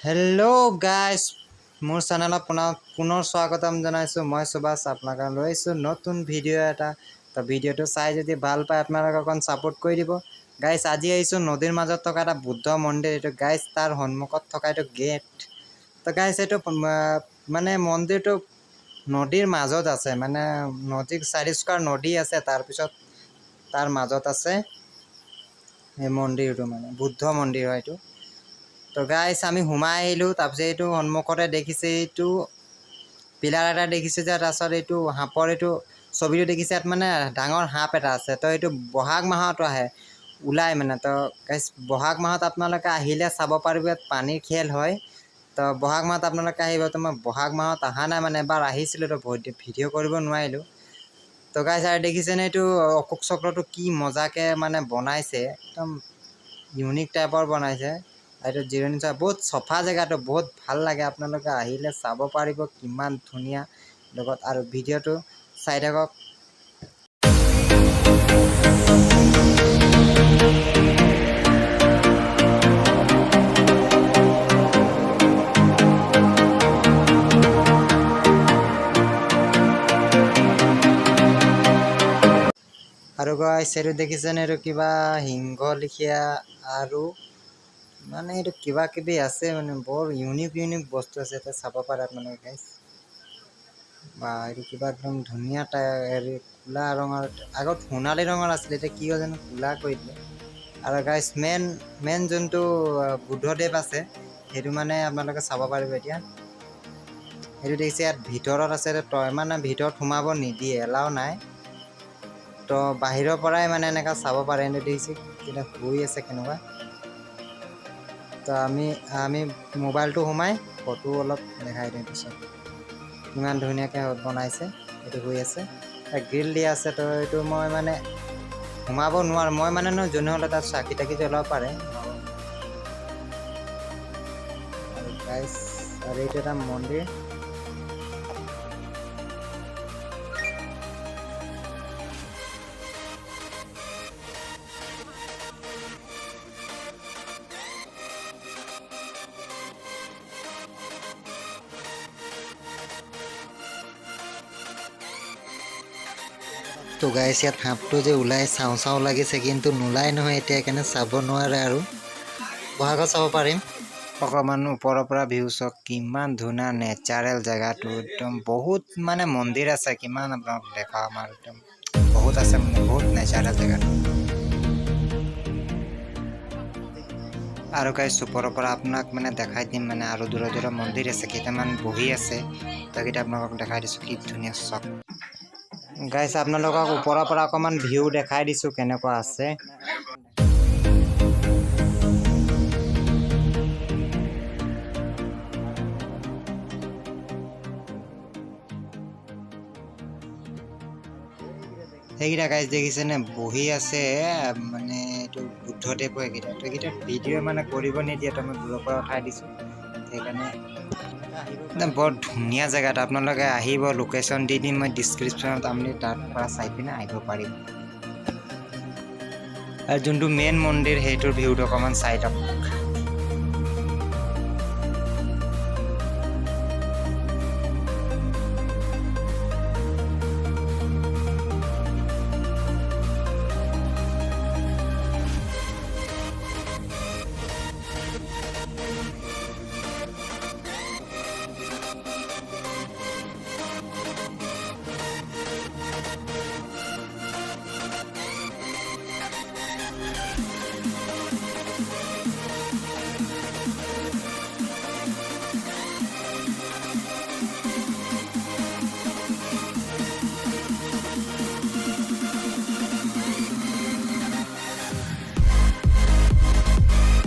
hello guys मोर चेनेलत पुनः स्वागतम जनाइছোঁ মই সুভাষ আপোনালোকক লৈছোঁ নতুন ভিডিও এটা তো ভিডিওটো চাই যদি ভাল পায় আপোনালোকে অকণ সাপোর্ট কৰি দিব গাইস আজি আহিছোঁ নদীৰ মাজত থকা এটা বুদ্ধ মন্দিৰ এটো গাইস তাৰ সন্মুখত থকা এটো গেট তো গাইস এটো মানে মন্দিৰটো নদীৰ মাজত আছে মানে নদীৰ চাৰিস্কাৰ নদী আছে তাৰ পিছত তাৰ মাজত আছে এই মন্দিৰটো মানে বুদ্ধ মন্দিৰ হয় এটো তো গাইস আমি হুমাই আহিলো তাৰপিছত এইটো সন্মুখতে দেখিছে এইটো পিলাৰ এটা দেখিছে যে ৰাস্তাত এইটো হাপৰ এইটো ছবিটো দেখিছে ইয়াত মানে ডাঙৰ হাপ এটা আছে তো এইটো বহাগ মাহত আহে উলাই মানে তো গাইস বহাগ মাহত আপোনালোকে আহিলে চাব পাৰিব ইয়াত পানীৰ খেল হয় তো বহাগ মাহত আপোনালোকে আহিব তো মই বহাগ মাহত আহা নাই মানে এবাৰ আহিছিল তো ভিডিও কৰিব নোৱাৰিলো তো গাইস আৰু দেখিছে নে এইটো অশোক চক্ৰটো কি মজাকে মানে বনাইছে একদম ইউনিক টাইপৰ বনাইছে আৰু জিৰণি চা বহুত সফা জায়গাটো বহুত ভাল লাগে আপোনালোকে আহিলে চাব পাৰিব কিমান ধুনিয়া লগত আৰু ভিডিওটো চাই থাকক আৰু গাইস এটো দেখিছেনে এটো কিবা সিংহ লিখিয়া আৰু মানে এটো কিবা কিবি আছে মানে বৰ ইউনিক বস্তু আছে এটা চাব পাৰা মানে গাইস বা এটো কিবা একদম ধুনিয়া কুলা ৰঙৰ আগত সোণালী ৰঙৰ আছিল এটা কি জানো কুলা কৰি দিলে আৰু গাইস মেন যোনটো বুদ্ধদেৱ আছে হেতু মানে আপোনালোকে চাব পাৰিব এতিয়া হেতু দেখিছে ইয়াত ভিতৰত আছে তই মানে ভিতৰত সোমাব নিদিয়ে এলাও নাই তো বাহিৰৰ পৰাই মানে এনেকা চাব পাৰে এনে দেখিছে কিটা শুই আছে কেনেকুৱা তো আমি মোবাইলটো সোমাই ফটো অলপ দেখাই দিম পিছত ইমান ধুনিয়াকে বনাইছে এটো হৈ আছে গ্ৰিল দিয়া আছে তো এটো মই মানে সোমাব নোৱাৰো মই মানে ন জনে হলে তাত চাকি টাকি জ্বলাব পাৰে আৰু গাইস আৰু এইটো এটা মন্দিৰ তো গাইস ইয়াত হাপটো যে উলাই চাও লাগিছে কিন্তু নুলাই নহয় এতিয়া কেনে চাব নোৱাৰে আৰু বহাগত চাব পাৰিম অকমান ওপৰৰ পৰা ভিউ চক কিমান ধুনা নেচাৰেল জায়গাটো একদম বহুত মানে মন্দিৰ আছে কিমান আপোনাক দেখাম আৰু একদম বহুত আছে মানে বহুত নেচাৰেল জায়গাটো আৰু গাইস ওপৰৰ পৰা আপোনাক মানে দেখাই দিম মানে আৰু দূৰ মন্দিৰ আছে কেইটামান বহি আছে তাকিটা আপোনাক দেখাই দিছো কি ধুনিয়া চক গাইস আপোনালোকক ওপৰৰ পৰা অকমান ভিউ দেখাই দিছো কেনেকুৱা আছে এইগিটা গাইস দেখিছেনে বহি আছে মানে এইটো বুদ্ধদেৱ হয় এইগিটা ভিডিও মানে কৰিব নিদিয়ে মই দূৰৰ পৰা উঠাই দিছো সেইকাৰণে বৰ ধুনিয়া জায়গাটা আপোনালোকে আহিব লোকেশন দি দিম মই ডেসক্ৰিপচনত আপুনি তাত পৰা চাই পিনে আহিব পাৰিব আৰু যোনটো মেইন মন্দিৰ হেইটোৰ ভিউটো অকমান চাই থাকক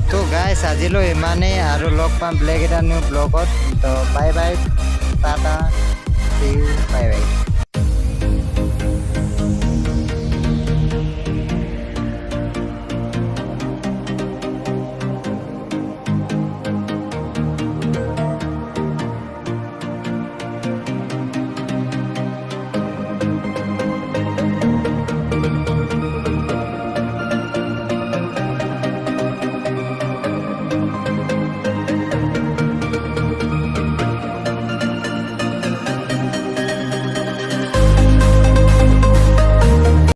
তো গাইস আজিলৈ ইমানেই আৰু লগ পাম ব্লেক এটা নিউ ব্লগত তো বাই বাই টাটা সি ইউ বাই বাই